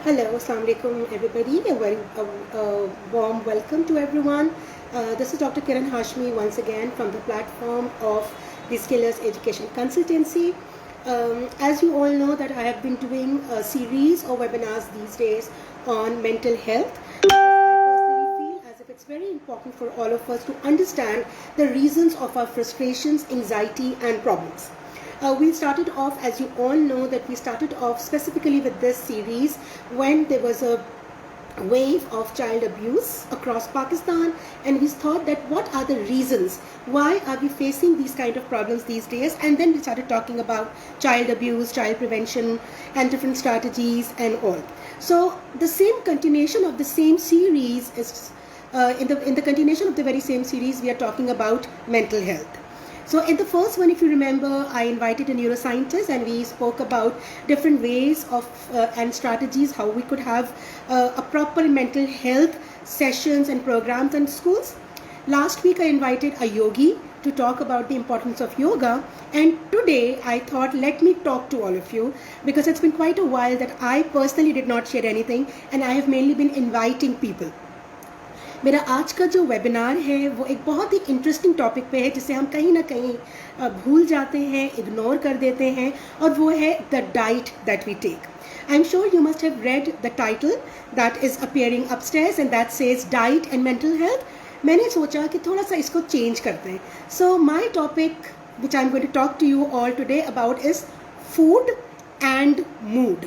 Hello, Assalamu alaikum everybody. A warm welcome to everyone. This is Dr. Kiran Hashmi once again from the platform of the Skillers Education Consultancy. As you all know that I have been doing a series of webinars these days on mental health. I personally feel as if it's very important for all of us to understand the reasons of our frustrations, anxiety and problems. We started off, as you all know, that we started off specifically with this series when there was a wave of child abuse across Pakistan, and we thought that what are the reasons, why are we facing these kind of problems these days, and then we started talking about child abuse, child prevention and different strategies and all. So the same continuation of the same series is in the continuation of the very same series we are talking about mental health. So in the first one, if you remember, I invited a neuroscientist and we spoke about different ways of and strategies how we could have a proper mental health sessions and programs in schools. Last week I invited a yogi to talk about the importance of yoga, and today I thought let me talk to all of you because it's been quite a while that I personally did not share anything and I have mainly been inviting people. मेरा आज का जो webinar है वो एक बहुत ही interesting topic पे है जिसे हम कहीं ना कहीं भूल जाते हैं, इग्नोर कर देते हैं, और वो है the diet that we take. I am sure you must have read the title that is appearing upstairs and that says diet and mental health. मैंने सोचा कि थोड़ा सा इसको चेंज करते हैं. So my topic which I am going to talk to you all today about is food and mood.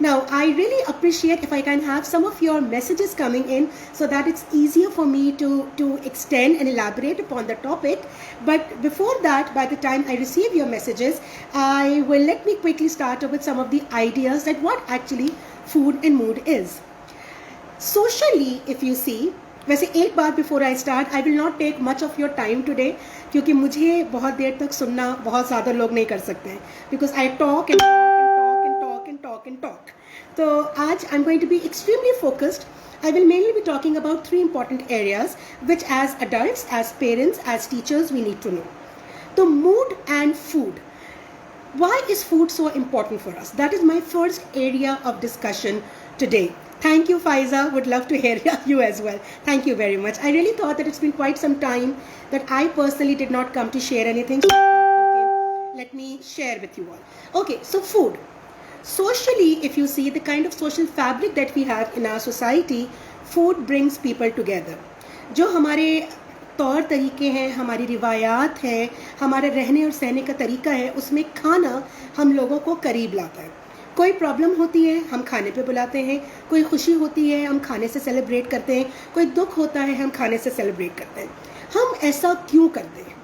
Now, I really appreciate if I can have some of your messages coming in so that it's easier for me to extend and elaborate upon the topic. But before that, by the time I receive your messages, let me quickly start with some of the ideas that what actually food and mood is. Socially, if you see, वैसे एक बात before I start, I will not take much of your time today क्योंकि मुझे बहुत देर तक सुनना बहुत ज़्यादा लोग नहीं कर सकते हैं because I talk and talk and talk. So आज I'm going to be extremely focused. I will mainly be talking about three important areas which as adults, as parents, as teachers we need to know. So mood and food. Why is food so important for us? That is my first area of discussion today. Thank you, Faiza. Would love to hear you as well. Thank you very much. I really thought that it's been quite some time that I personally did not come to share anything. So okay, let me share with you all. Okay, so food. Socially, if you see the kind of social fabric that we have in our society, food brings people together. जो हमारे तौर तरीके हैं, हमारी रिवायात हैं, हमारे रहने और सहने का तरीका है, उसमें खाना हम लोगों को करीब लाता है. कोई प्रॉब्लम होती है हम खाने पे बुलाते हैं, कोई खुशी होती है हम खाने से सेलिब्रेट करते हैं, कोई दुख होता है हम खाने से सेलिब्रेट करते हैं. हम ऐसा क्यों करते हैं?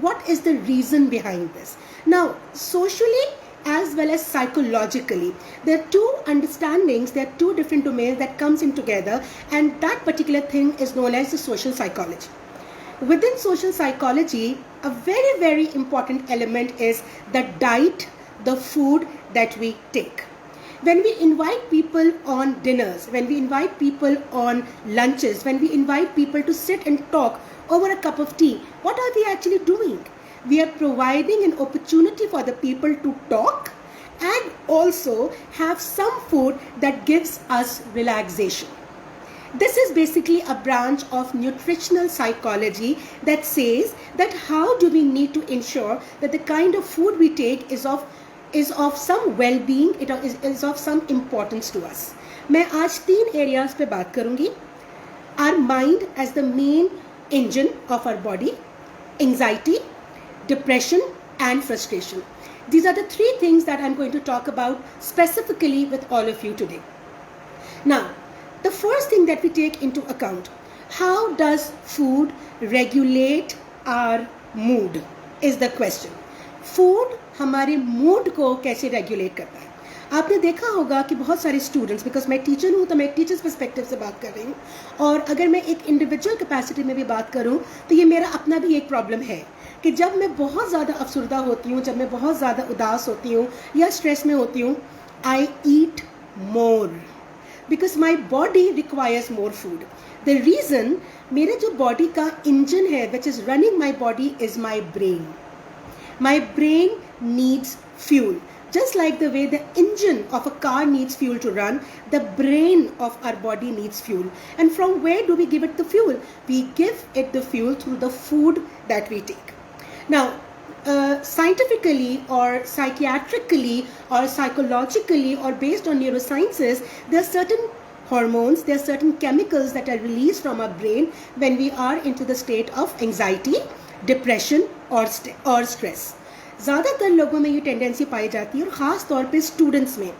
What is the reason behind this? Now, socially as well as psychologically, there are two understandings, there are two different domains that comes in together, and that particular thing is known as the social psychology. Within social psychology, a very, very important element is the diet, the food that we take. When we invite people on dinners, when we invite people on lunches, when we invite people to sit and talk over a cup of tea, what are we actually doing? We are providing an opportunity for the people to talk and also have some food that gives us relaxation. This is basically a branch of nutritional psychology that says that how do we need to ensure that the kind of food we take is of some well-being, it is of some importance to us. मैं आज 3 areas पे बात करूँगी. Our mind as the main engine of our body, anxiety, depression and frustration. These are the 3 things that I'm going to talk about specifically with all of you today. Now, the first thing that we take into account, how does food regulate our mood is the question. Food हमारे mood को कैसे regulate करता है? आपने देखा होगा कि बहुत सारे स्टूडेंट्स, बिकॉज मैं टीचर हूँ तो मैं एक टीचर्स पर्सपेक्टिव से बात कर रही हूँ, और अगर मैं एक इंडिविजुअल कैपेसिटी में भी बात करूँ तो ये मेरा अपना भी एक प्रॉब्लम है कि जब मैं बहुत ज़्यादा अफसरदा होती हूँ, जब मैं बहुत ज़्यादा उदास होती हूँ या स्ट्रेस में होती हूँ, I eat more because my body requires more food. The reason, मेरे जो बॉडी का इंजन है which is running my body is my brain. My brain needs fuel. Just like the way the engine of a car needs fuel to run, the brain of our body needs fuel. And from where do we give it the fuel? We give it the fuel through the food that we take. Now, scientifically or psychiatrically or psychologically or based on neurosciences, there are certain hormones, there are certain chemicals that are released from our brain when we are into the state of anxiety, depression or stress. ज़्यादातर लोगों में ये tendency पाई जाती है, और ख़ास तौर पे स्टूडेंट्स में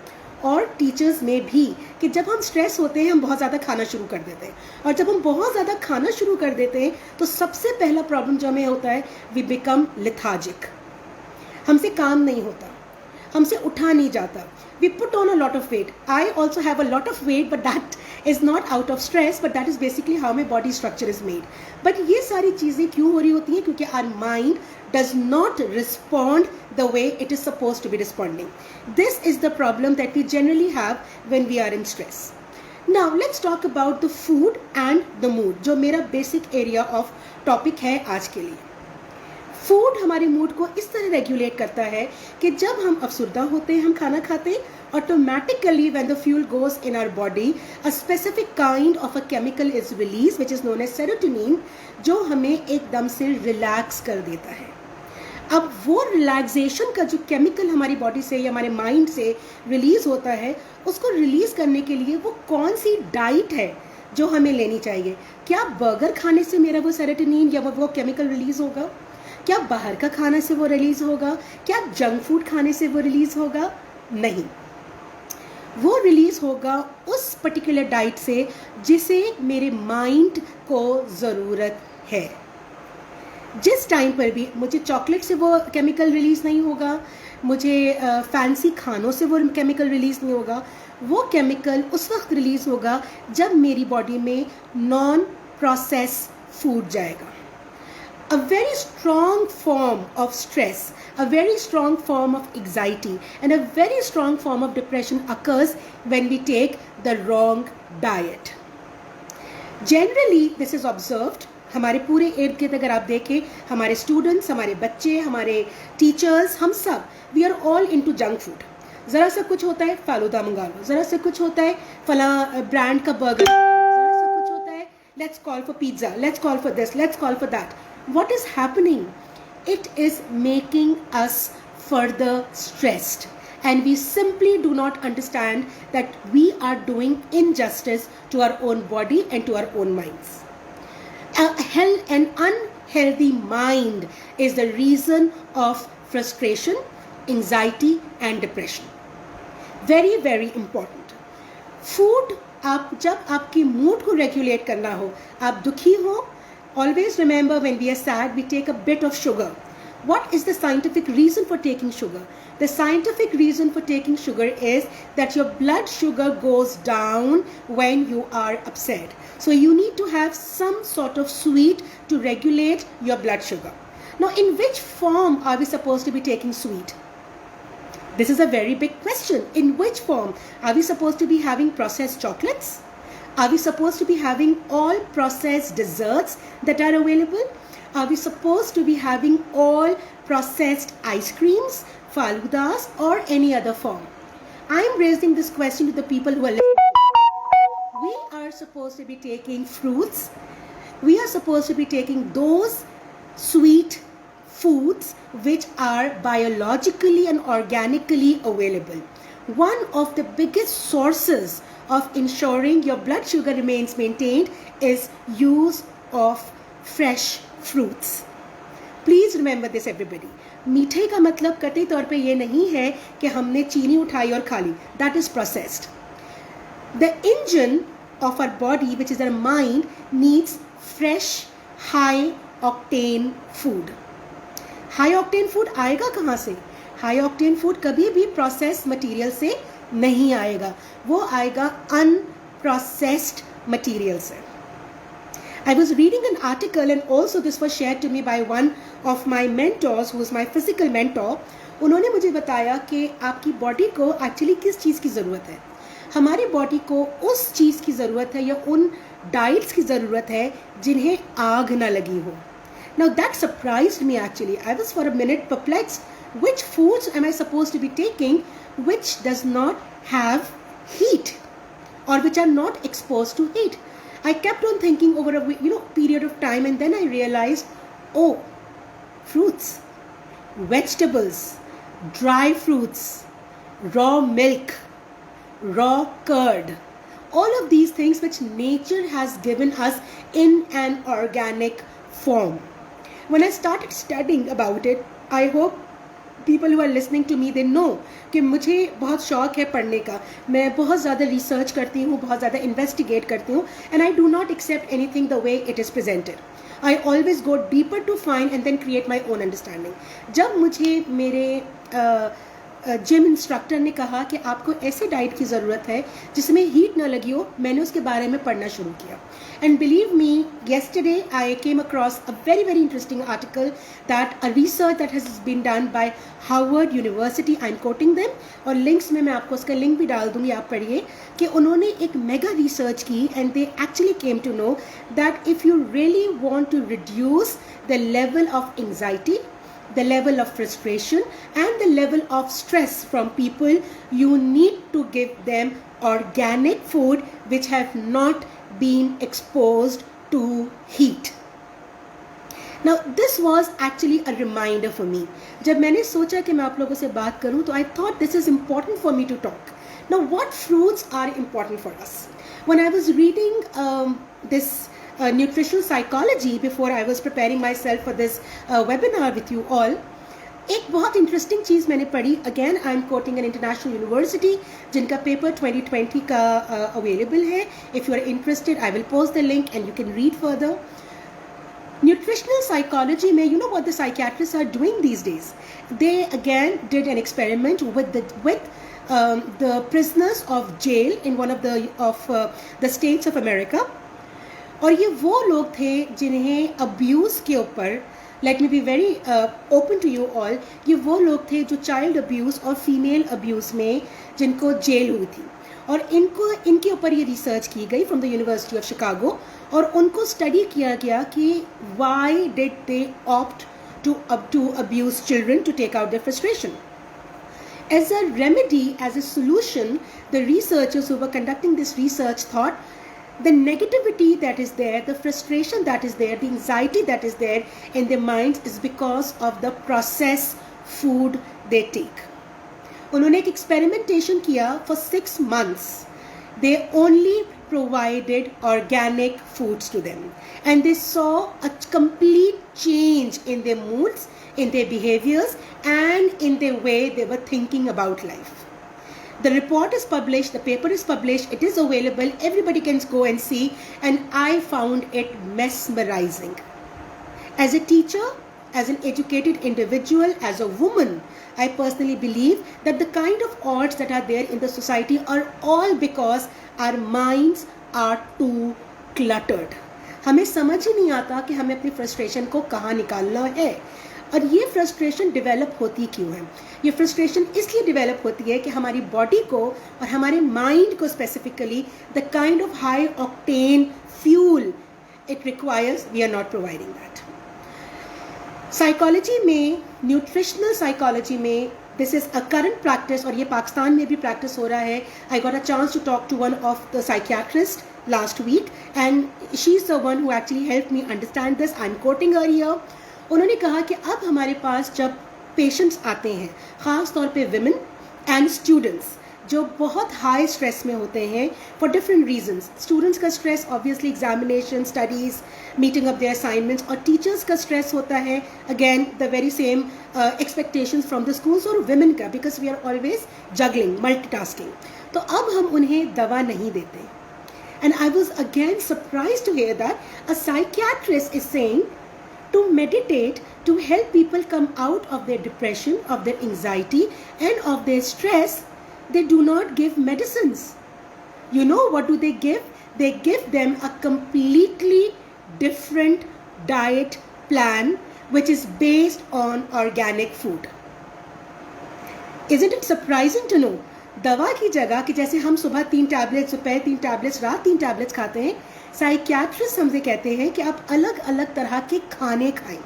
और टीचर्स में भी, कि जब हम स्ट्रेस होते हैं हम बहुत ज़्यादा खाना शुरू कर देते हैं, और जब हम बहुत ज़्यादा खाना शुरू कर देते हैं तो सबसे पहला प्रॉब्लम जो हमें होता है, वी बिकम लिथार्जिक. हमसे काम नहीं होता, हमसे उठा नहीं जाता. We put on a lot of weight. I also have a lot of weight, but that is not out of stress, but that is basically how my body structure is made. But ये सारी चीज़ें क्यों हो रही होती हैं? क्योंकि our mind does not respond the way it is supposed to be responding. This is the problem that we generally have when we are in stress. Now let's talk about the food and the mood, जो मेरा basic area of topic है आज के लिए. Food हमारे mood को इस तरह रेगुलेट करता है कि जब हम अफसरदा होते हैं, हम खाना खाते हैं, automatically when the fuel goes in our body, a specific kind of a chemical is release which is known as serotonin, जो हमें एकदम से रिलैक्स कर देता है. अब वो रिलैक्सेशन का जो केमिकल हमारी बॉडी से या हमारे माइंड से रिलीज होता है, उसको रिलीज करने के लिए वो कौन सी डाइट है जो हमें लेनी चाहिए? क्या बर्गर खाने से मेरा वो सेरोटोनिन या वो केमिकल रिलीज होगा? क्या बाहर का खाने से वो रिलीज होगा? क्या जंक फूड खाने से वो रिलीज होगा? नहीं, वो रिलीज होगा उस पर्टिकुलर डाइट से जिसे मेरे माइंड को ज़रूरत है. जिस टाइम पर भी मुझे चॉकलेट से वो केमिकल रिलीज़ नहीं होगा, मुझे फैंसी खानों से वो केमिकल रिलीज़ नहीं होगा, वो केमिकल उस वक्त रिलीज़ होगा जब मेरी बॉडी में नॉन प्रोसेस फूड जाएगा. A very strong form of stress, a very strong form of anxiety, and a very strong form of depression occurs when we take the wrong diet. Generally, this is observed. हमारे पूरे इर्द गिर्द अगर आप देखें, हमारे students, हमारे बच्चे, हमारे टीचर्स, हम सब, we are all into junk food. ज़रा सा कुछ होता है फालूदा मंगा लो, ज़रा सा कुछ होता है फला ब्रांड का बर्गर, ज़रा सा कुछ होता है let's call for pizza, let's call for this, let's call for that. What is happening? It is making us further stressed, and we simply do not understand that we are doing injustice to our own body and to our own minds. An unhealthy mind is the reason of frustration, anxiety and depression. Very, very important. Food, आप जब आपकी mood को regulate करना हो, आप दुखी हो, always remember when we are sad, we take a bit of sugar. What is the scientific reason for taking sugar? The scientific reason for taking sugar is that your blood sugar goes down when you are upset. So you need to have some sort of sweet to regulate your blood sugar. Now, in which form are we supposed to be taking sweet? This is a very big question. In which form? Are we supposed to be having processed chocolates? Are we supposed to be having all processed desserts that are available? Are we supposed to be having all processed ice creams, faludas or any other form? I am raising this question to the people who are listening. We are supposed to be taking fruits. We are supposed to be taking those sweet foods which are biologically and organically available. One of the biggest sources of ensuring your blood sugar remains maintained is use of fresh fruits. Please remember this everybody. मीठे का मतलब कतई तौर पे ये नहीं है कि हमने चीनी उठाई और खा ली. That is processed. The engine of our body, which is our mind, needs fresh, high octane food. High octane food आएगा कहाँ से? High octane food कभी भी processed material से नहीं आएगा, वो आएगा unprocessed material से. I was reading an article and also this was shared to me by one of my mentors who is my physical mentor. उन्होंने मुझे बताया कि आपकी बॉडी को एक्चुअली किस चीज़ की ज़रूरत है. हमारी बॉडी को उस चीज़ की ज़रूरत है या उन डाइट्स की ज़रूरत है जिन्हें आग ना लगी हो, Now that surprised me actually. I was for a minute perplexed. Which foods am I supposed to be taking which does not have heat or which are not exposed to heat? I kept on thinking over a period of time, and then I realized, oh, fruits, vegetables, dry fruits, raw milk, raw curd, all of these things which nature has given us in an organic form. When I started studying about it, I hope people who are listening to me, they know कि मुझे बहुत शौक है पढ़ने का. मैं बहुत ज़्यादा रिसर्च करती हूँ, बहुत ज़्यादा इन्वेस्टिगेट करती हूँ, and I do not accept anything the way it is presented. I always go deeper to find and then create my own understanding. जब मुझे मेरे जिम इंस्ट्रक्टर ने कहा कि आपको ऐसे डाइट की ज़रूरत है जिसमें हीट ना लगी हो, मैंने उसके बारे में पढ़ना शुरू किया. And believe me, yesterday I came across a very very interesting article that a research that has been done by Harvard University. I'm quoting them और links में मैं आपको उसका लिंक भी डाल दूंगी, आप पढ़िए कि उन्होंने एक मेगा रिसर्च की and they actually came to know that if you really want to reduce the level of anxiety, the level of frustration and the level of stress from people, you need to give them organic food which have not been exposed to heat. Now this was actually a reminder for me. जब मैंने सोचा कि मैं आप लोगों से बात करूं, तो I thought this is important for me to talk. Now what fruits are important for us? When I was reading this nutritional psychology before I was preparing myself for this webinar with you all, एक बहुत interesting चीज़ मैंने पढ़ी. Again I am quoting an international university जिनका paper 2020 का available है. If you are interested I will post the link and you can read further. Nutritional psychology में, you know what the psychiatrists are doing these days? They again did an experiment with the prisoners of jail in one of the states of America. और ये वो लोग थे जिन्हें abuse के ऊपर, let me be very open to you all, ये वो लोग थे जो चाइल्ड अब्यूज़ और फीमेल अब्यूज़ में जिनको जेल हुई थी. और इनके ऊपर ये रिसर्च की गई from the university of Chicago, और उनको स्टडी किया गया कि why did they opt to abuse children to take out their frustration. As a remedy, as a solution, the researchers who were conducting this research thought the negativity that is there, the frustration that is there, the anxiety that is there in their minds is because of the processed food they take. उन्होंने एक experimentation किया for 6 months. They only provided organic foods to them, and they saw a complete change in their moods, in their behaviors, and in the way they were thinking about life. The report is published, the paper is published, it is available, everybody can go and see, and I found it mesmerizing. As a teacher, as an educated individual, as a woman, I personally believe that the kind of odds that are there in the society are all because our minds are too cluttered. हमें समझ ही नहीं आता कि हमें अपनी frustration को कहाँ निकालना है. और ये फ्रस्ट्रेशन डेवलप होती क्यों है? ये फ्रस्ट्रेशन इसलिए डेवलप होती है कि हमारी बॉडी को और हमारे माइंड को specifically the kind of high octane fuel it requires, we are not providing that. Psychology में, न्यूट्रिशनल साइकोलॉजी में, this is a current practice, और ये पाकिस्तान में भी प्रैक्टिस हो रहा है. I got a chance to talk to one of the psychiatrist last week and she is the one who actually help me understand this. I am quoting her here. उन्होंने कहा कि अब हमारे पास जब पेशेंट्स आते हैं, ख़ास तौर पे विमेन एंड स्टूडेंट्स जो बहुत हाई स्ट्रेस में होते हैं फॉर डिफरेंट रीजंस. स्टूडेंट्स का stress obviously examination, studies, meeting of their assignments, और टीचर्स का स्ट्रेस होता है again the very same expectations from the schools, और विमेन का because we are always juggling, multitasking. तो अब हम उन्हें दवा नहीं देते. And I was again surprise to hear that a psychiatrist is saying to meditate to help people come out of their depression, of their anxiety and of their stress. They do not give medicines. You know what do they give? They give them a completely different diet plan which is based on organic food. Isn't it surprising to know? दवा की जगह कि जैसे हम सुबह 3 tablets, दोपहर 3 tablets, रात 3 tablets खाते हैं, साइकियाट्रिस्ट हमसे कहते हैं कि आप अलग अलग तरह के खाने खाएं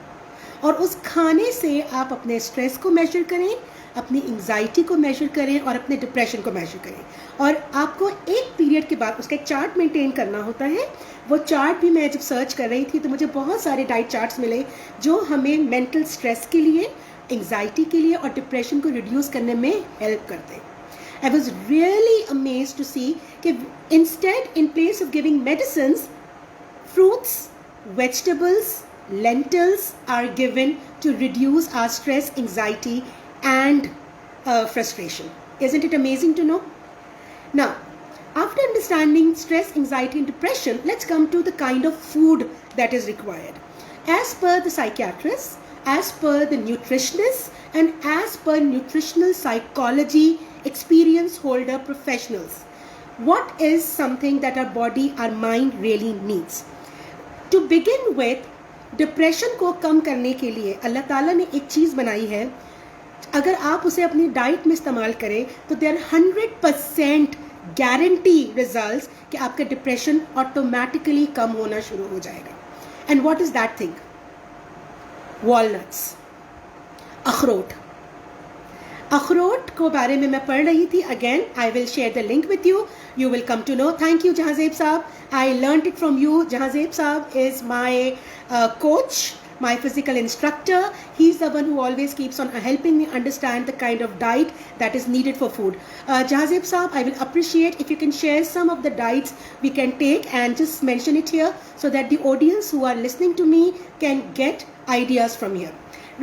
और उस खाने से आप अपने स्ट्रेस को मेजर करें, अपनी एंग्जाइटी को मेजर करें और अपने डिप्रेशन को मेजर करें। और आपको एक पीरियड के बाद उसका एक चार्ट मेंटेन करना होता है। वो चार्ट भी मैं जब सर्च कर रही थी तो मुझे बहुत सारे डाइट चार्ट्स मिले जो हमें मेंटल स्ट्रेस के लिए, एंग्जाइटी के लिए और डिप्रेशन को रिड्यूस करने में हेल्प करते हैं। I was really amazed to see that instead, in place of giving medicines, fruits, vegetables, lentils are given to reduce our stress, anxiety, and frustration. Isn't it amazing to know? Now, after understanding stress, anxiety, and depression, let's come to the kind of food that is required. As per the psychiatrists, as per the nutritionists, and as per nutritional psychology experience holder professionals, what is something that our body, our mind really needs? To begin with, depression को कम करने के लिए अल्लाह ताला ने एक चीज़ बनाई है, अगर आप उसे अपनी डाइट में इस्तेमाल करें तो देयर 100% गारंटी रिजल्ट्स कि आपका डिप्रेशन ऑटोमेटिकली कम होना शुरू हो जाएगा। And what is that thing? Walnuts, अखरोट। अखरोट को बारे में मैं पढ़ रही थी। Again I will share the link with you, you will come to know. Thank you Jahazeeb Saab, I learned it from you. Jahazeeb Saab is my coach, my physical instructor. He's the one who always keeps on helping me understand the kind of diet that is needed for food. Jahazeeb Saab, I will appreciate if you can share some of the diets we can take and just mention it here so that the audience who are listening to me can get ideas from here.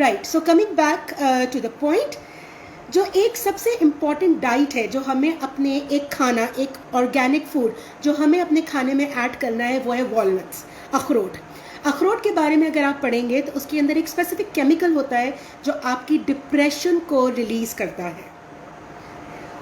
Right, so coming back to the point, जो एक सबसे important diet है जो हमें अपने एक खाना, एक ऑर्गेनिक फूड जो हमें अपने खाने में ऐड करना है, वो है वॉलनट्स, अखरोट। अखरोट के बारे में अगर आप पढ़ेंगे तो उसके अंदर एक स्पेसिफिक केमिकल होता है जो आपकी डिप्रेशन को रिलीज करता है।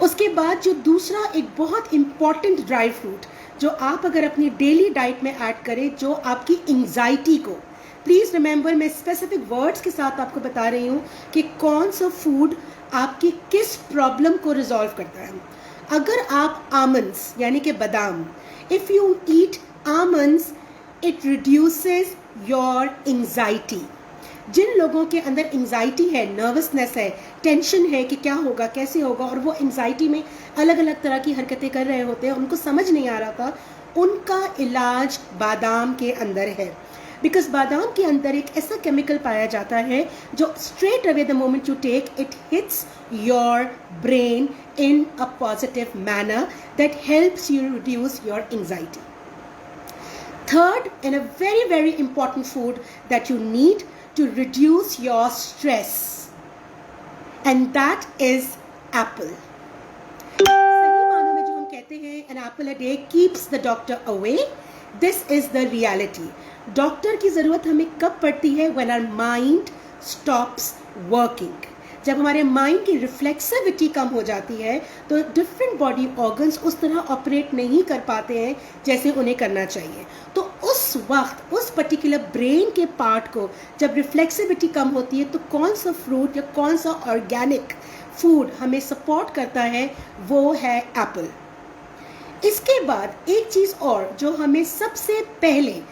उसके बाद जो दूसरा एक बहुत इम्पॉर्टेंट ड्राई फ्रूट जो आप अगर अपनी डेली डाइट में ऐड करें, जो आपकी एंग्जाइटी को, प्लीज़ रिमेंबर मैं स्पेसिफिक वर्ड्स के साथ आपको बता रही हूँ कि कौन सा फूड आपकी किस प्रॉब्लम को रिजॉल्व करता है। अगर आप आमंड्स यानी कि बादाम, if you eat almonds it reduces your anxiety. जिन लोगों के अंदर एंग्जाइटी है, नर्वसनेस है, टेंशन है कि क्या होगा, कैसे होगा, और वो एंग्जाइटी में अलग अलग तरह की हरकतें कर रहे होते हैं, उनको समझ नहीं आ रहा था, उनका इलाज बादाम के अंदर है। बिकॉज बादाम के अंदर एक ऐसा केमिकल पाया जाता है जो straight away the moment you take it hits your brain in a positive manner that helps you reduce your anxiety. Third and a very very important food that you need to reduce your stress, and that is apple. सही मानों में जो हम कहते हैं an apple a day keeps the doctor away, this is the reality. Doctor की ज़रूरत हमें कब पड़ती है? When our mind stops working. जब हमारे माइंड की रिफ्लेक्सिविटी कम हो जाती है तो डिफरेंट बॉडी ऑर्गन्स उस तरह ऑपरेट नहीं कर पाते हैं जैसे उन्हें करना चाहिए। तो उस वक्त उस पर्टिकुलर ब्रेन के पार्ट को जब रिफ्लेक्सिविटी कम होती है तो कौन सा फ्रूट या कौन सा ऑर्गेनिक फूड हमें सपोर्ट करता है? वो है एप्पल। इसके बाद एक चीज़ और जो हमें सबसे पहले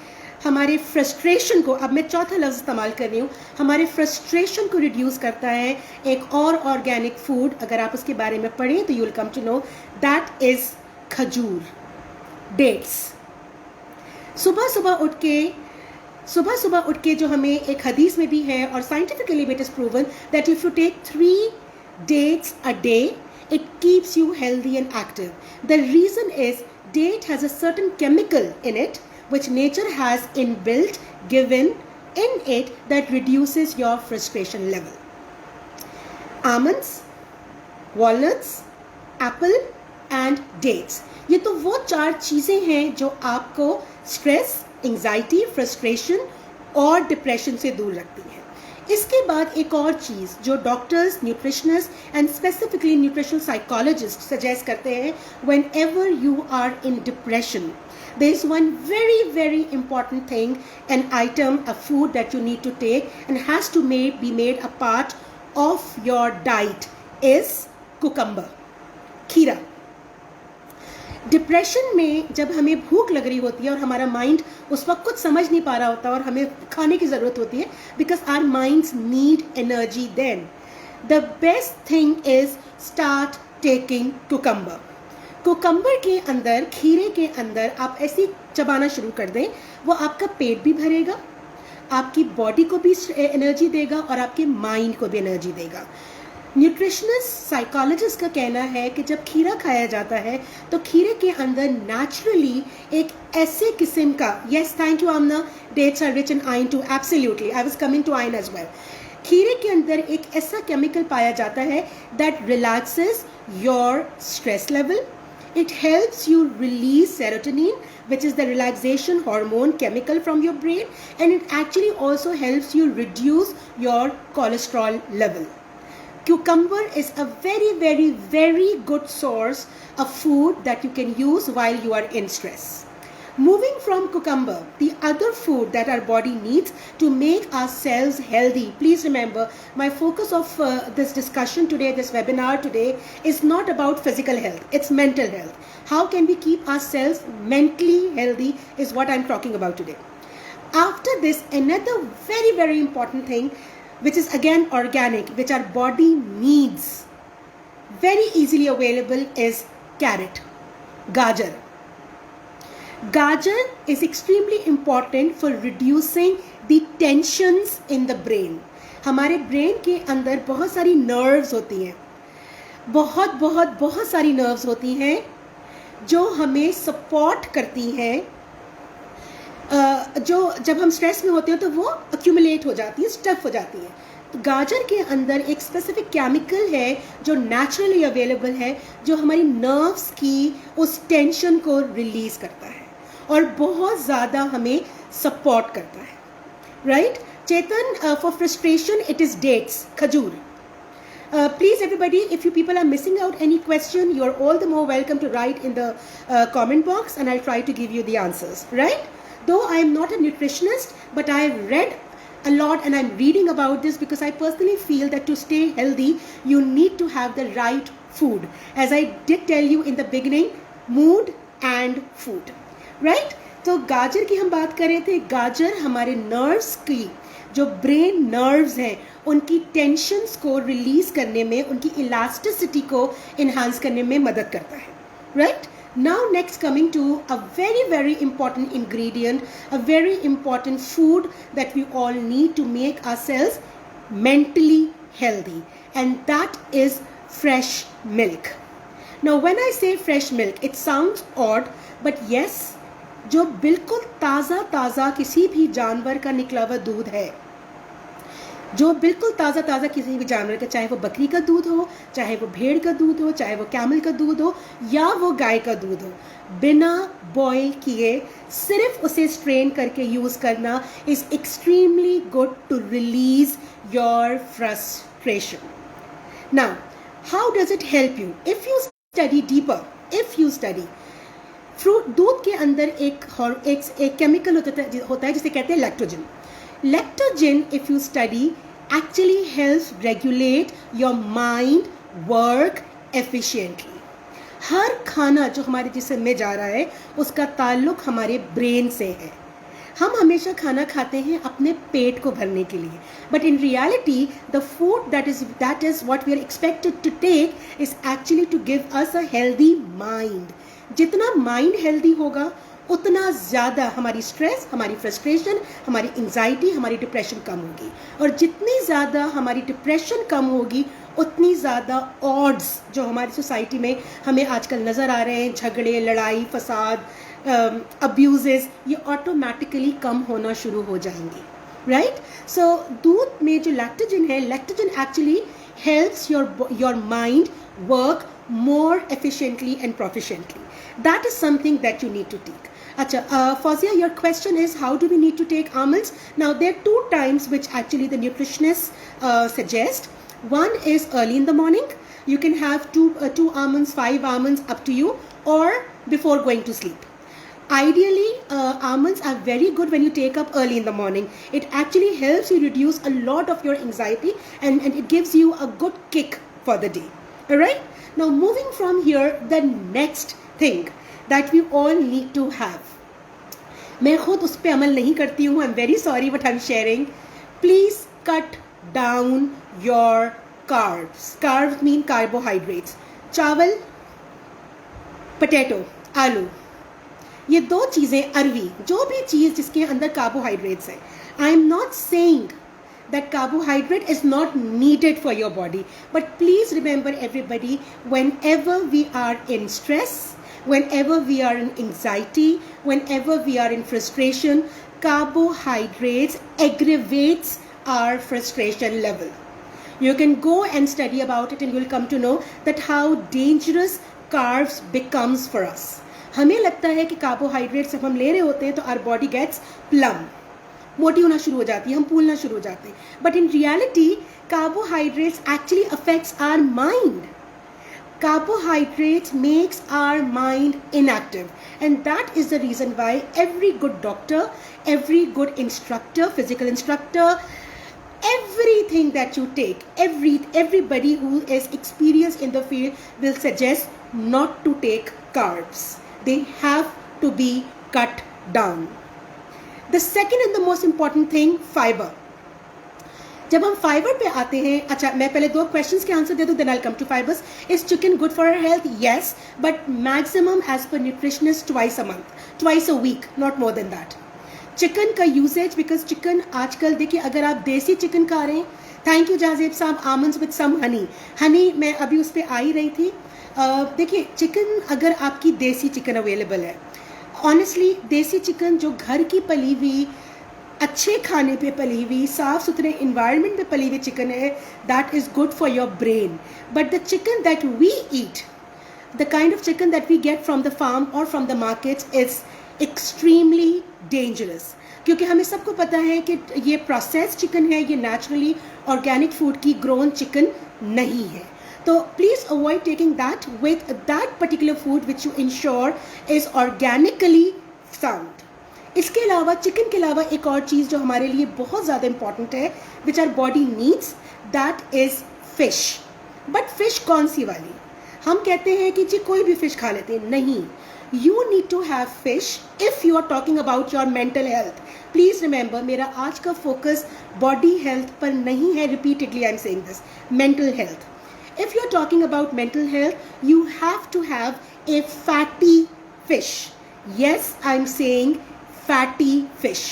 हमारे फ्रस्ट्रेशन को, अब मैं चौथा लफ्ज़ इस्तेमाल कर रही हूँ, हमारे फ्रस्ट्रेशन को रिड्यूस करता है एक और ऑर्गेनिक फूड। अगर आप उसके बारे में पढ़ें तो you will come to know that is खजूर, डेट्स। सुबह सुबह उठ के जो हमें एक हदीस में भी है और scientifically it is proven that if you take 3 dates a day, it keeps you healthy and active. The reason is date has a certain chemical in it which nature has inbuilt given in it that reduces your frustration level. Almonds, walnuts, apple and dates, ये तो वो 4 चीज़ें हैं जो आपको stress, anxiety, frustration और depression से दूर रखती हैं। इसके बाद एक और चीज़ जो doctors, nutritionist and specifically nutritional psychologist suggest करते हैं, whenever you are in depression, there is one very very important thing, an item, a food that you need to take and has to be made a part of your diet is cucumber, खीरा। Depression में जब हमें भूख लग रही होती है और हमारा माइंड उस वक्त कुछ समझ नहीं पा रहा होता और हमें खाने की ज़रूरत होती है, because our minds need energy then, the best thing is start taking cucumber. Cucumber के अंदर, खीरे के अंदर आप ऐसी चबाना शुरू कर दें, वो आपका पेट भी भरेगा, आपकी बॉडी को भी एनर्जी देगा और आपके माइंड को भी एनर्जी देगा. न्यूट्रिशनिस्ट, साइकोलॉजिस्ट का कहना है कि जब खीरा खाया जाता है तो खीरे के अंदर नेचुरली एक ऐसे किस्म का, yes thank you Amna, dates are rich in iron too, absolutely, I was coming to iron as well. खीरे के अंदर एक ऐसा केमिकल पाया जाता है that relaxes your stress level. It helps you release serotonin, which is the relaxation hormone chemical from your brain, and it actually also helps you reduce your cholesterol level. Cucumber is a very, very, very good source of food that you can use while you are in stress. Moving from cucumber, the other food that our body needs to make our cells healthy. Please remember, my focus of this discussion today, this webinar today, is not about physical health. It's mental health. How can we keep our cells mentally healthy is what I'm talking about today. After this, another very, very important thing, which is again organic, which our body needs, very easily available, is carrot, gajar. Gajar is extremely important for reducing the tensions in the brain. हमारे brain के अंदर बहुत सारी nerves होती हैं, बहुत सारी nerves होती हैं जो हमें सपोर्ट करती हैं. जो जब हम स्ट्रेस में होते हैं तो वो अक्यूमुलेट हो जाती है, स्टफ हो जाती है. तो गाजर के अंदर एक स्पेसिफिक केमिकल है जो नेचुरली अवेलेबल है, जो हमारी नर्व्स की उस टेंशन को रिलीज करता है और बहुत ज़्यादा हमें सपोर्ट करता है. Right Chetan, for frustration it is dates, खजूर. Please everybody, if you people are missing out any question, you are all the more welcome to write in the comment box and I'll try to give you the answers. Right? Though I am not a nutritionist, but I have read a lot and I'm reading about this because I personally feel that to stay healthy, you need to have the right food. As I did tell you in the beginning, mood and food. Right तो गाजर की हम बात कर रहे थे. गाजर हमारे नर्व्स की, जो ब्रेन नर्व्स हैं, उनकी टेंशन्स को रिलीज करने में, उनकी इलास्टिसिटी को इन्हांस करने में मदद करता है. Right now next coming to a very very important ingredient, a very important food that we all need to make ourselves mentally healthy, and that is fresh milk. Now when I say fresh milk, it sounds odd, but yes, जो बिल्कुल ताज़ा किसी भी जानवर का निकला हुआ दूध है, जो बिल्कुल ताज़ा किसी भी जानवर का, चाहे वो बकरी का दूध हो, चाहे वो भेड़ का दूध हो, चाहे वो कैमल का दूध हो या वो गाय का दूध हो, बिना बॉयल किए सिर्फ उसे स्ट्रेन करके यूज़ करना is extremely good to release your frustration. Now how does it help you? If you study deeper, if you study fruit, दूध के अंदर एक केमिकल होता है जिसे कहते हैं lactogen. Lactogen, if you study, actually helps regulate your mind work efficiently. हर खाना जो हमारे जिस्म में जा रहा है उसका ताल्लुक हमारे ब्रेन से है. हम हमेशा खाना खाते हैं अपने पेट को भरने के लिए, but in reality the food that is what we are expected to take is actually to give us a healthy mind. जितना माइंड हेल्दी होगा उतना ज़्यादा हमारी स्ट्रेस, हमारी फ्रस्ट्रेशन, हमारी एंजाइटी, हमारी डिप्रेशन कम होगी. और जितनी ज़्यादा हमारी डिप्रेशन कम होगी उतनी ज़्यादा ऑड्स जो हमारी सोसाइटी में हमें आजकल नज़र आ रहे हैं, झगड़े, लड़ाई, फसाद, अब्यूज़ेस, ये ऑटोमेटिकली कम होना शुरू हो जाएंगे. राइट सो दूध में जो लैक्टोजन है, lactogen actually helps your mind work more efficiently and proficiently. That is something that you need to take. Acha, Fawzia, your question is how do we need to take almonds? Now there are two times which actually the nutritionists suggest. One is early in the morning. You can have two almonds, 5 almonds, up to you, or before going to sleep. Ideally, almonds are very good when you take up early in the morning. It actually helps you reduce a lot of your anxiety and it gives you a good kick for the day. Alright? Now moving from here, the next thing that we all need to have. मैं खुद उस पर अमल नहीं करती हूँ, I'm very sorry but I'm sharing. Please cut down your carbs. Carbs mean carbohydrates. चावल, potato, आलू, ये दो चीज़ें, अरवी, जो भी चीज़ जिसके अंदर कार्बोहाइड्रेट्स है. I am not saying that carbohydrate is not needed for your body, but please remember everybody, whenever we are in stress, whenever we are in anxiety, whenever we are in frustration, carbohydrates aggravates our frustration level. You can go and study about it and you will come to know that how dangerous carbs becomes for us. हमें लगता है कि carbohydrate जब हम ले रहे होते हैं तो our body gets plump, मोटी होना शुरू हो जाती है, हम फूलना शुरू हो जाते हैं. But in reality carbohydrates actually affects our mind. Carbohydrates makes our mind inactive, and that is the reason why every good doctor, every good instructor, physical instructor, everything that you take, everybody who is experienced in the field will suggest not to take carbs. They have to be cut down. The second and the most important thing, fiber. जब हम fibre पे आते हैं, अच्छा मैं पहले दो questions के आंसर दे दूं, then I'll come to fibers. Is chicken good for our health? Yes, but maximum as per nutritionists twice a month, twice a week, not more than that. Chicken का यूसेज, बिकॉज चिकन आजकल देखिए, अगर आप देसी chicken खा रहे हैं, thank you जाजेब साहब, आमंड्स विद सम हनी मैं अभी उस पर आ ही रही थी. देखिए चिकन, अगर आपकी देसी चिकन अवेलेबल है, ऑनेस्टली देसी चिकन जो घर की पली हुई, अच्छे खाने पे पली हुई, साफ सुथरे इन्वायरमेंट पे पली हुई चिकन है, that is good for your brain. But the chicken that we eat, the kind of chicken that we get from the farm और from the markets is extremely dangerous, क्योंकि हमें सबको पता है कि ये प्रोसेस चिकन है, ये नेचुरली ऑर्गेनिक फूड की ग्रोन चिकन नहीं है. So please avoid taking that with that particular food which you ensure is organically sound. इसके अलावा चिकन के अलावा एक और चीज़ जो हमारे लिए बहुत ज़्यादा इम्पॉर्टेंट है, which our body needs, that is fish. But fish कौन सी वाली? हम कहते हैं कि जी कोई भी फिश खा लेते हैं, नहीं. You need to have fish if you are talking about your mental health. Please remember, मेरा आज का फोकस बॉडी हेल्थ पर नहीं है. Repeatedly I am saying this, mental health. If you're talking about mental health, you have to have a fatty fish. Yes, I'm saying fatty fish.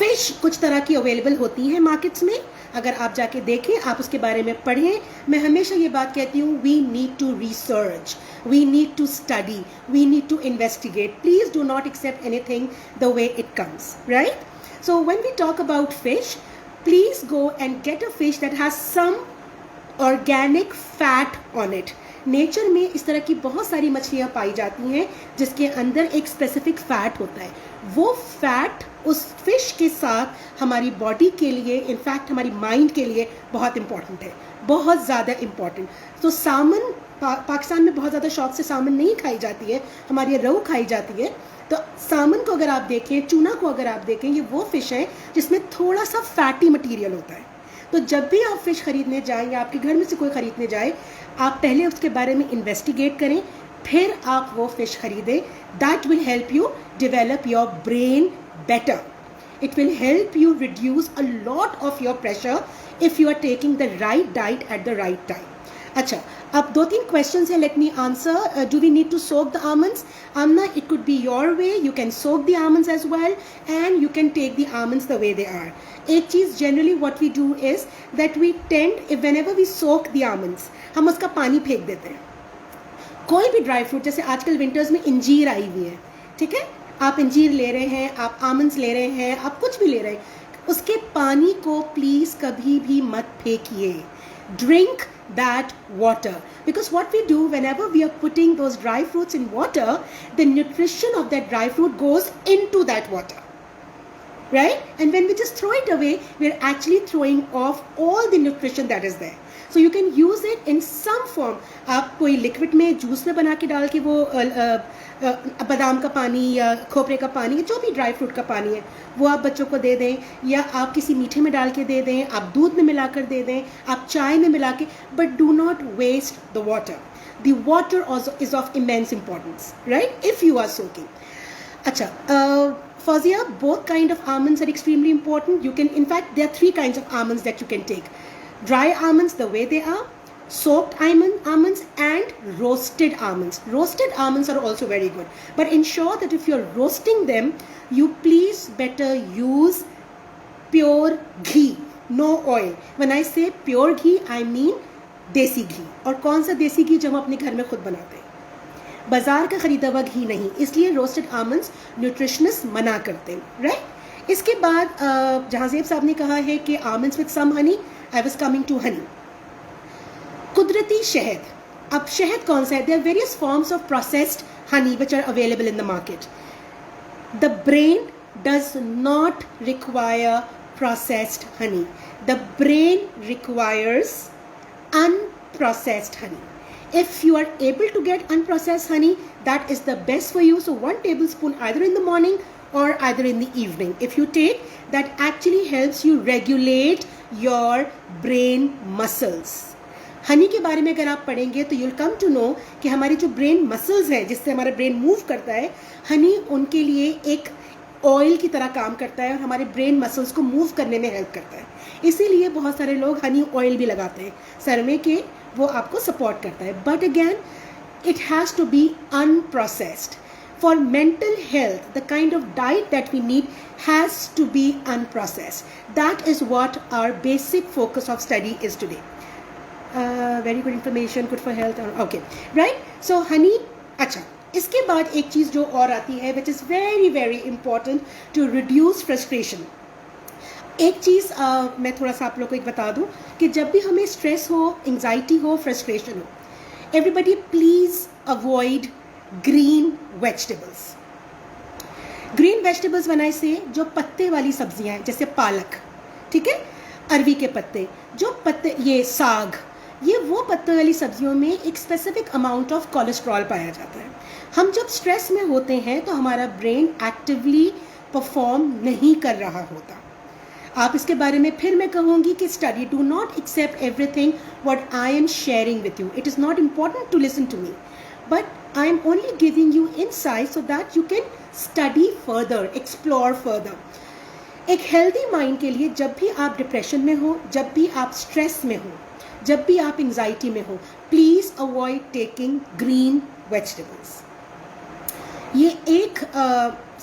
Fish कुछ तरह की available होती हैं मार्केट्स में, अगर आप जाके देखें, आप उसके बारे में पढ़ें. मैं हमेशा ये बात कहती हूँ, we need to research, we need to study, we need to investigate. Please do not accept anything the way it comes, right? So when we talk about fish, please go and get a fish that has some organic fat on it. Nature में इस तरह की बहुत सारी मछलियाँ पाई जाती हैं जिसके अंदर एक स्पेसिफिक फैट होता है. वो फैट उस फिश के साथ हमारी बॉडी के लिए, इनफैक्ट हमारी माइंड के लिए बहुत इंपॉर्टेंट है, बहुत ज़्यादा इम्पॉर्टेंट. तो सामन, पाकिस्तान में बहुत ज़्यादा शौक से सामन नहीं खाई जाती है, हमारी रहू खाई जाती है. तो सामन को अगर आप देखें, चूना को अगर आप देखें, ये वो फिश है जिसमें थोड़ा सा फैटी मटीरियल होता है. तो जब भी आप फिश खरीदने जाएं या आपके घर में से कोई खरीदने जाए, आप पहले उसके बारे में इन्वेस्टिगेट करें, फिर आप वो फिश खरीदें. That will help you develop your brain better. It will help you reduce a lot of your pressure if you are taking the right diet at the right time. अच्छा, अब 2-3 questions हैं, let me answer. Do we need to soak the almonds? Amna, it could be your way. You can soak the almonds as well, and you can take the almonds the way they are. एक चीज़ generally what we do is that we tend, if whenever we soak the almonds, हम उसका पानी फेंक देते हैं. कोई भी dry fruit, जैसे आजकल विंटर्स में इंजीर आई हुई है, ठीक है, आप इंजीर ले रहे हैं, आप आमंड्स ले रहे हैं, आप कुछ भी ले रहे हैं, उसके पानी को प्लीज़ कभी भी मत फेंकिए. Drink that water, because what we do whenever we are putting those dry fruits in water, the nutrition of that dry fruit goes into that water. right? And when we just throw it away, we're actually throwing off all the nutrition that is there. So you can use it in some form. आप कोई liquid में juice में बना के डाल के वो बादाम का पानी या खोपरे का पानी या जो भी ड्राई फ्रूट का पानी है वो आप बच्चों को दे दें, या आप किसी मीठे में डाल के दे दें, आप दूध में मिला कर दे दें, आप चाय में मिला के, but do not waste the water. The water also is of immense importance, right? If you are soaking. Acha, Fazia, both kind of almonds are extremely important. You can, in fact, there are 3 kinds of almonds that you can take. Dry almonds the way they are, soaked almonds, and roasted almonds. Roasted almonds are also very good. But ensure that if you're roasting them, you please better use pure ghee, no oil. When I say pure ghee, I mean देसी घी. और कौन सा देसी घी? जो हम अपने घर में खुद बनाते हैं, बाजार का खरीदा हुआ घी नहीं. इसलिए रोस्टेड आमंड्स न्यूट्रिशनिस्ट मना करते हैं, राइट? इसके बाद जहांजेब साहब ने कहा है कि almonds with some honey. I was coming to honey. कुदरती शहद. अब शहद कौन सा है? There are various forms of processed honey which are available in the market. The brain does not require processed honey. The brain requires unprocessed honey. If you are able to get unprocessed honey, that is the best for you. So 1 tablespoon either in the morning or either in the evening. If you take, that actually helps you regulate your brain muscles. Honey के बारे में अगर आप पढ़ेंगे तो you'll come to know कि हमारी जो ब्रेन मसल्स हैं जिससे हमारा ब्रेन मूव करता है, हनी उनके लिए एक ऑयल की तरह काम करता है और हमारे ब्रेन मसल्स को मूव करने में हेल्प करता है. इसीलिए बहुत सारे लोग हनी ऑयल भी लगाते हैं सर में कि वो आपको सपोर्ट करता है. But again it has to be unprocessed. For mental health the kind of diet that we need has to be unprocessed. That is what our basic focus of study is today. Very good information, good for health. Okay, right. So honey. अच्छा, इसके बाद एक चीज़ जो और आती है which is very very important to reduce frustration. एक चीज़ मैं थोड़ा सा आप लोग को एक बता दूं कि जब भी हमें स्ट्रेस हो, एंजाइटी हो, फ्रस्ट्रेशन हो, everybody please avoid green vegetables. Green vegetables बनाए से जो पत्ते वाली सब्जियां हैं जैसे पालक, ठीक है, अरवी के पत्ते, जो पत्ते, ये साग, ये वो पत्ते वाली सब्जियों में एक स्पेसिफिक अमाउंट ऑफ कोलेस्ट्रॉल पाया जाता है. हम जब स्ट्रेस में होते हैं तो हमारा ब्रेन एक्टिवली परफॉर्म नहीं कर रहा होता. आप इसके बारे में फिर मैं कहूँगी कि study. Do not accept everything what I am sharing with you. It is not important to listen to me, but I am only giving you insight so that you can study further, explore further. एक healthy mind के लिए जब भी आप depression में हो, जब भी आप स्ट्रेस में हो, जब भी आप एंजाइटी में हो, please avoid taking green vegetables. ये एक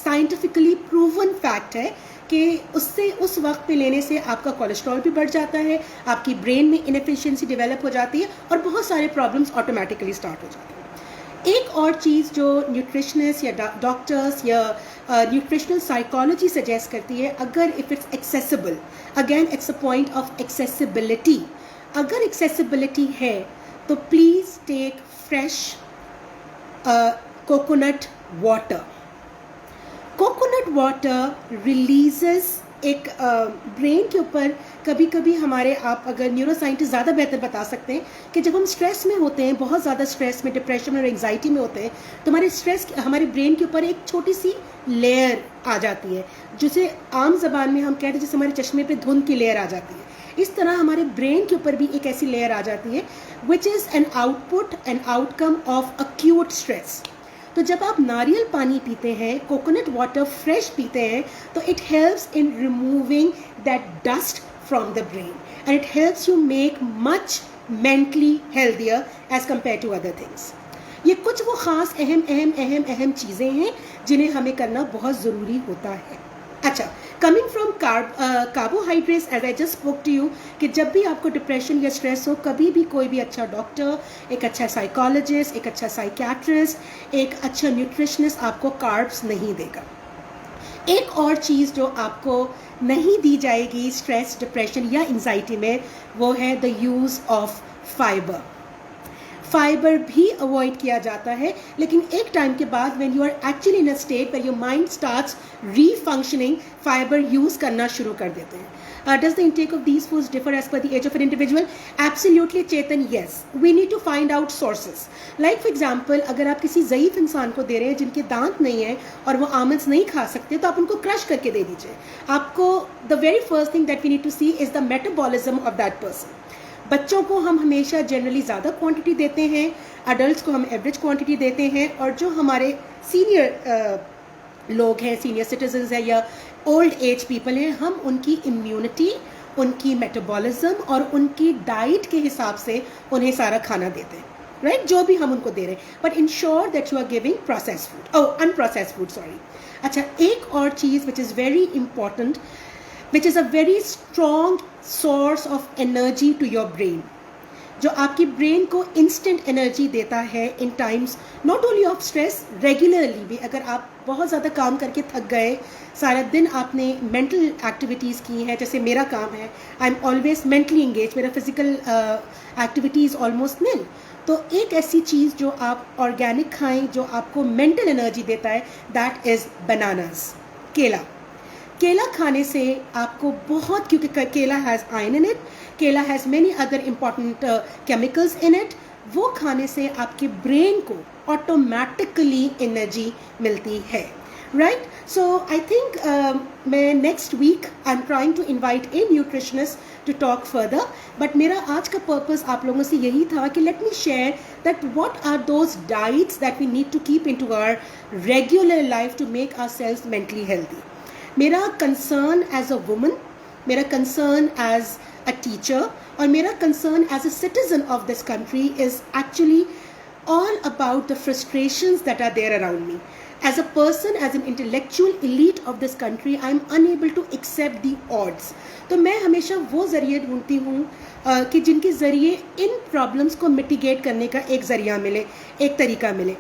साइंटिफिकली प्रूवन फैक्ट है कि उससे उस वक्त पे लेने से आपका कोलेस्ट्रॉल भी बढ़ जाता है, आपकी ब्रेन में इनएफिशिएंसी डेवलप हो जाती है और बहुत सारे प्रॉब्लम्स ऑटोमेटिकली स्टार्ट हो जाते हैं. एक और चीज़ जो न्यूट्रिशनिस्ट या डॉक्टर्स या न्यूट्रिशनल साइकोलॉजी सजेस्ट करती है, अगर if it's accessible, again it's a point of accessibility. अगर एक्सेसिबिलिटी है तो please take fresh coconut water. Coconut water releases एक ब्रेन के ऊपर. कभी कभी हमारे, आप अगर न्यूरो साइंटिस्ट ज़्यादा बेहतर बता सकते हैं कि जब हम स्ट्रेस में होते हैं, बहुत ज़्यादा स्ट्रेस में, डिप्रेशन और एंजाइटी में होते हैं, तो हमारे ब्रेन के ऊपर एक छोटी सी लेयर आ जाती है जिसे आम जबान में हम कहते हैं जैसे हमारे चश्मे पे धुंध की लेयर आ जाती है. इस तरह हमारे ब्रेन के ऊपर भी एक ऐसी लेयर आ जाती है which is an output and outcome of acute stress. तो जब आप नारियल पानी पीते हैं, कोकोनट वाटर फ्रेश पीते हैं, तो it helps in removing that dust from the brain and it helps you make much mentally healthier as compare to other things. ये कुछ वो ख़ास अहम चीज़ें हैं जिन्हें हमें करना बहुत ज़रूरी होता है. अच्छा, coming from carbohydrates, as I just spoke to you कि जब भी आपको डिप्रेशन या स्ट्रेस हो, कभी भी कोई भी अच्छा डॉक्टर, एक अच्छा साइकोलॉजिस्ट, एक अच्छा साइकियाट्रिस्ट, एक अच्छा न्यूट्रिशनिस्ट आपको कार्ब्स नहीं देगा. एक और चीज़ जो आपको नहीं दी जाएगी स्ट्रेस, डिप्रेशन या एंजाइटी में, वो है the use of fibre. Fibre भी अवॉइड किया जाता है, लेकिन एक टाइम के बाद when you are actually in a state where your mind starts refunctioning, fibre use करना शुरू कर देते हैं. Does the intake of these foods differ as per the age of an individual? Absolutely, Chetan, yes. We need to find out sources. Like for example, अगर आप किसी ज़ईफ़ इंसान को दे रहे हैं जिनके दांत नहीं है और वो आमंड्स नहीं खा सकते, तो आप उनको क्रश करके दे दीजिए. आपको the very first thing that we need to see is the metabolism of that person. बच्चों को हम हमेशा जनरली ज़्यादा क्वांटिटी देते हैं, अडल्ट को हम एवरेज क्वांटिटी देते हैं, और जो हमारे सीनियर लोग हैं, सीनियर सिटीजन्स हैं या ओल्ड एज पीपल हैं, हम उनकी इम्यूनिटी, उनकी मेटाबॉलिज्म और उनकी डाइट के हिसाब से उन्हें सारा खाना देते हैं, राइट, जो भी हम उनको दे रहे हैं. But ensure that you are giving process food, unprocess food, sorry. अच्छा, एक और चीज़ which is very important, which is a very strong source of energy to your brain, जो आपकी ब्रेन को इंस्टेंट एनर्जी देता है in times not only of stress, regularly भी. अगर आप बहुत ज़्यादा काम करके थक गए, सारा दिन आपने मेंटल एक्टिविटीज़ की हैं, जैसे मेरा काम है, I am always mentally engage, मेरा फिजिकल एक्टिविटीज़ ऑलमोस्ट निल. तो एक ऐसी चीज़ जो आप ऑर्गेनिक खाएं जो आपको मेंटल एनर्जी देता है, दैट इज़ बनानास, केला. केला खाने से आपको बहुत, क्योंकि केला हैज़ आयरन इन इट, केला has many other important chemicals in it, वो खाने से आपके ब्रेन को ऑटोमेटिकली एनर्जी मिलती है, राइट. सो आई थिंक मैं next week I am trying to invite a nutritionist to talk further, but मेरा आज का पर्पस आप लोगों से यही था कि let me share that what are those diets that we need to keep in to our regular life to make our self mentally healthy. मेरा कंसर्न एज अ वुमन, मेरा कंसर्न एज अ टीचर और मेरा concern as a citizen of this country is actually all about the frustrations that are there around me. As a person, as an intellectual elite of this country, I am unable to accept the odds. तो मैं हमेशा वो ज़रिए ढूंढती हूँ कि जिनके ज़रिए इन प्रॉब्लम्स को मिटिगेट करने का एक ज़रिया मिले, एक तरीका मिले.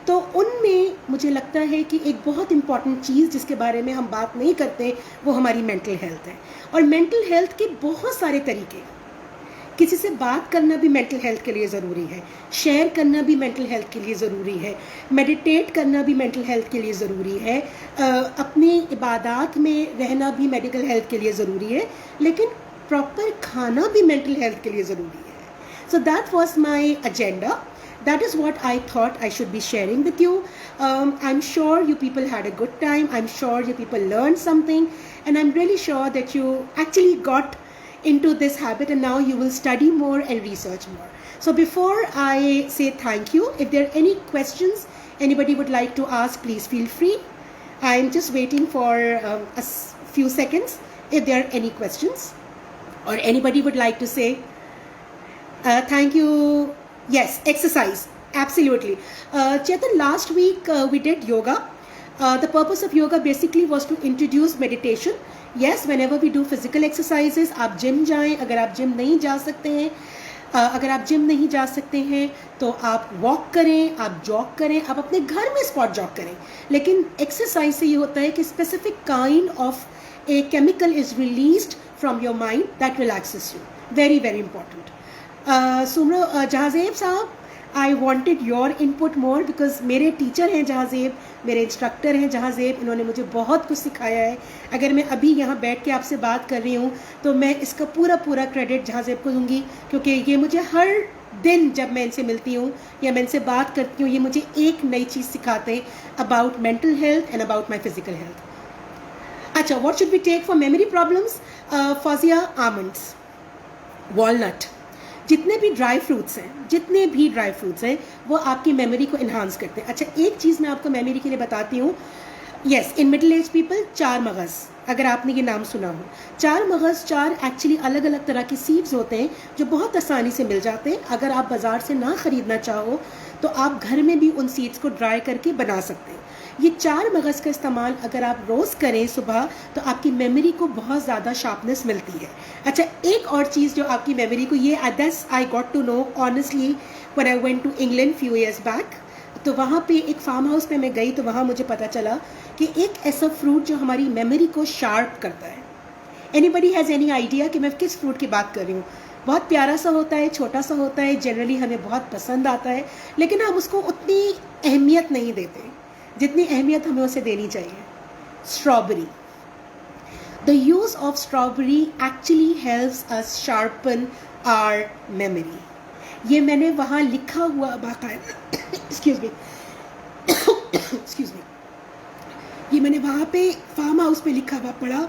तो उनमें मुझे लगता है कि एक बहुत इम्पॉर्टेंट चीज़ जिसके बारे में हम बात नहीं करते, वो हमारी मेंटल हेल्थ है. और मेंटल हेल्थ के बहुत सारे तरीके, किसी से बात करना भी मेंटल हेल्थ के लिए ज़रूरी है, शेयर करना भी मेंटल हेल्थ के लिए ज़रूरी है, मेडिटेट करना भी मेंटल हेल्थ के लिए ज़रूरी है, अपनी इबादत में रहना भी मेडिकल हेल्थ के लिए ज़रूरी है, लेकिन प्रॉपर खाना भी मेंटल हेल्थ के लिए ज़रूरी है. So that was my agenda. That is what I thought I should be sharing with you. I'm sure you people had a good time. I'm sure you people learned something. And I'm really sure that you actually got into this habit and now you will study more and research more. So before I say thank you, if there are any questions anybody would like to ask, please feel free. I'm just waiting for a few seconds if there are any questions or anybody would like to say thank you. Yes, exercise, absolutely. Chetan, last week we did yoga. The purpose of yoga basically was to introduce meditation. Yes, whenever we do physical exercises, आप gym जाएं. अगर आप gym नहीं जा सकते हैं, अगर आप जिम नहीं जा सकते हैं तो आप वॉक करें, आप जॉग करें, आप अपने घर में स्पॉट जॉग करें. लेकिन एक्सरसाइज से ये होता है कि specific kind of a chemical is released from your mind that relaxes you. Very very important. Jahanzeb साहब, I wanted your input more because मेरे टीचर हैं जहाज़ेब, मेरे इंस्ट्रक्टर हैं जहाज़ेब, इन्होंने मुझे बहुत कुछ सिखाया है. अगर मैं अभी यहाँ बैठ के आपसे बात कर रही हूँ तो मैं इसका पूरा क्रेडिट जहाज़ेब को दूँगी, क्योंकि ये मुझे हर दिन जब मैं इनसे मिलती हूँ या मैं इनसे बात करती हूँ, ये मुझे एक नई चीज़ सिखाते हैं about mental health and about my physical health. अच्छा, what should we take for memory problems? Fauzia, almonds, walnut, जितने भी ड्राई फ्रूट्स हैं वो आपकी मेमोरी को इन्हांस करते हैं. अच्छा, एक चीज़ मैं आपको मेमोरी के लिए बताती हूँ. Yes, in middle age people, 4 मगज़, अगर आपने ये नाम सुना हो. 4 मगज़, 4 एक्चुअली अलग अलग तरह के सीड्स होते हैं जो बहुत आसानी से मिल जाते हैं. अगर आप बाज़ार से ना ख़रीदना चाहो तो आप घर में भी उन सीड्स को ड्राई करके बना सकते हैं. ये 4 मगज़ का इस्तेमाल अगर आप रोज़ करें सुबह तो आपकी मेमोरी को बहुत ज़्यादा शार्पनेस मिलती है. अच्छा, एक और चीज़ जो आपकी मेमोरी को, ये I got to know honestly when I went to England few years back. तो वहाँ पे एक फार्म हाउस पे मैं गई तो वहाँ मुझे पता चला कि एक ऐसा फ्रूट जो हमारी मेमोरी को शार्प करता है. एनीबडी हैज़ एनी आइडिया कि मैं किस फ्रूट की बात कर रही हूँ? बहुत प्यारा सा होता है, छोटा सा होता है, जनरली हमें बहुत पसंद आता है, लेकिन हम उसको उतनी अहमियत नहीं देते जितनी अहमियत हमें उसे देनी चाहिए. Strawberry. The use of strawberry actually helps us sharpen our memory. ये मैंने वहाँ लिखा हुआ बाकायदा excuse me excuse me, ये मैंने वहाँ पे फार्म हाउस पे लिखा हुआ पढ़ा.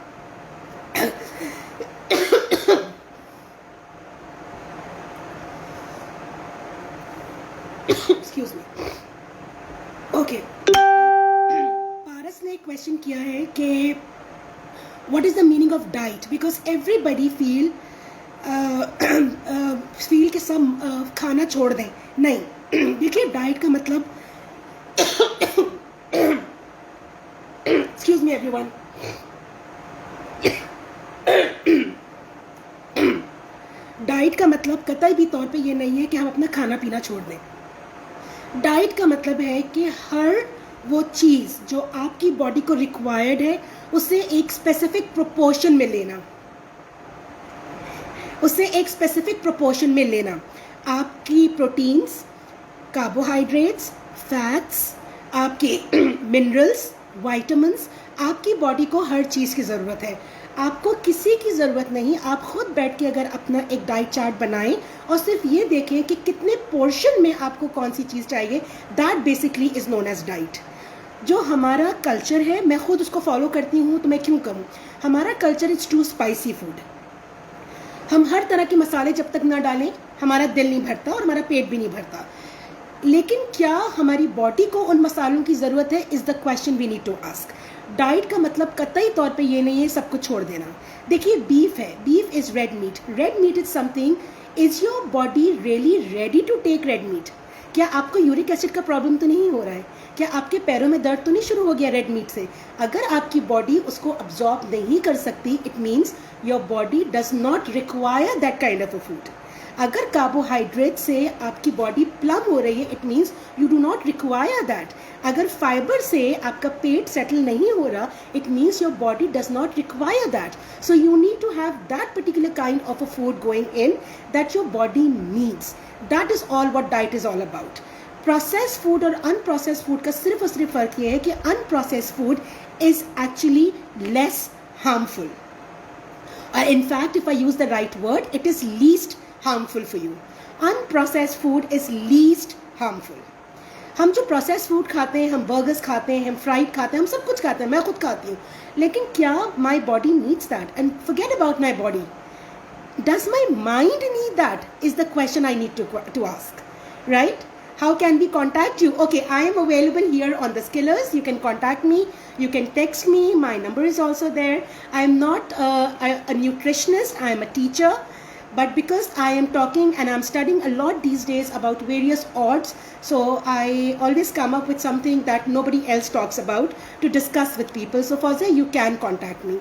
Excuse me. Okay. पारस ने एक क्वेश्चन किया है कि what is the meaning of diet, because everybody feel कि सब खाना छोड़ दें. नहीं, देखिए डाइट का मतलब excuse me everyone. डाइट का मतलब कतई भी तौर पे ये नहीं है कि हम अपना खाना पीना छोड़ दें. डाइट का मतलब है कि हर वो चीज़ जो आपकी बॉडी को रिक्वायर्ड है उसे एक स्पेसिफिक प्रोपोर्शन में लेना, उसे एक स्पेसिफिक प्रोपोर्शन में लेना. आपकी प्रोटीन्स, कार्बोहाइड्रेट्स, फैट्स, आपके मिनरल्स, वाइटामिन्स, आपकी बॉडी को हर चीज़ की ज़रूरत है. आपको किसी की ज़रूरत नहीं. आप खुद बैठ के अगर अपना एक डाइट चार्ट बनाएं और सिर्फ ये देखें कि कितने पोर्शन में आपको कौन सी चीज़ चाहिए, that basically is known as diet. जो हमारा कल्चर है, मैं खुद उसको फॉलो करती हूँ, तो मैं क्यों कहूँ, हमारा culture is too spicy food. हम हर तरह के मसाले जब तक ना डालें हमारा दिल नहीं भरता और हमारा पेट भी नहीं भरता. लेकिन क्या हमारी बॉडी को उन मसालों की ज़रूरत है, is the question we need to ask. Diet का मतलब कतई तौर पे ये नहीं है सब कुछ छोड़ देना. देखिए बीफ है, beef is red meat. Red meat is something. Is your body really ready to take red meat? क्या आपको यूरिक एसिड का प्रॉब्लम तो नहीं हो रहा है? क्या आपके पैरों में दर्द तो नहीं शुरू हो गया रेड मीट से? अगर आपकी बॉडी उसको अब्जॉर्ब नहीं कर सकती, it means your body does not require that kind of a food. अगर कार्बोहाइड्रेट से आपकी बॉडी प्लग हो रही है, it means you do not require that. अगर फाइबर से आपका पेट सेटल नहीं हो रहा, it means your body does not require that. So you need to have that particular kind of a food going in that your body needs. That is all what diet is all about. Process food और unprocessed food का सिर्फ और सिर्फ फ़र्क ये है कि unprocessed food is actually less harmful. In fact, if I use the right word, it is least harmful for you. Unprocessed food is least harmful. हम जो प्रोसेस फूड खाते हैं, हम बर्गर्स खाते हैं, हम फ्राइड खाते हैं, हम सब कुछ खाते हैं, मैं खुद खाती हूँ, लेकिन क्या my body needs that? And forget about my body. Does my mind need that? Is the question I need to ask, right? How can we contact you? Okay, I am available here on the Skillers. You can contact me. You can text me. My number is also there. I am not a nutritionist. I am a teacher. But because I am talking and I'm studying a lot these days about various odds, so I always come up with something that nobody else talks about to discuss with people. So Fauziya, you can contact me.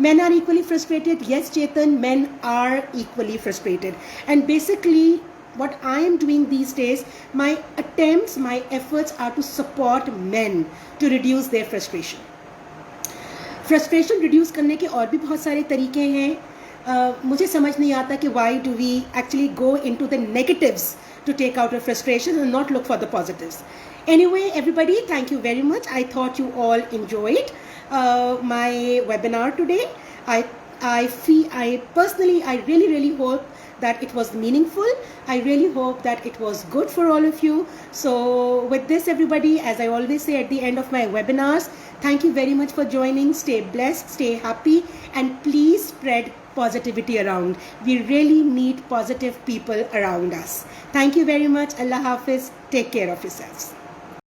Men are equally frustrated. Yes, Chetan, men are equally frustrated. And basically, what I am doing these days, my attempts, my efforts are to support men to reduce their frustration. Frustration reduce करने के और भी बहुत सारे तरीके हैं. मुझे समझ नहीं आता कि why do we actually go into the negatives to take out our frustration and not look for the positives. Anyway, everybody, thank you very much. I thought you all enjoyed my webinar today. I personally, I really hope that it was meaningful. I really hope that it was good for all of you. So with this, everybody, as I always say at the end of my webinars, thank you very much for joining. Stay blessed, stay happy, and please spread positivity around. We really need positive people around us. Thank you very much. Allah Hafiz. Take care of yourselves.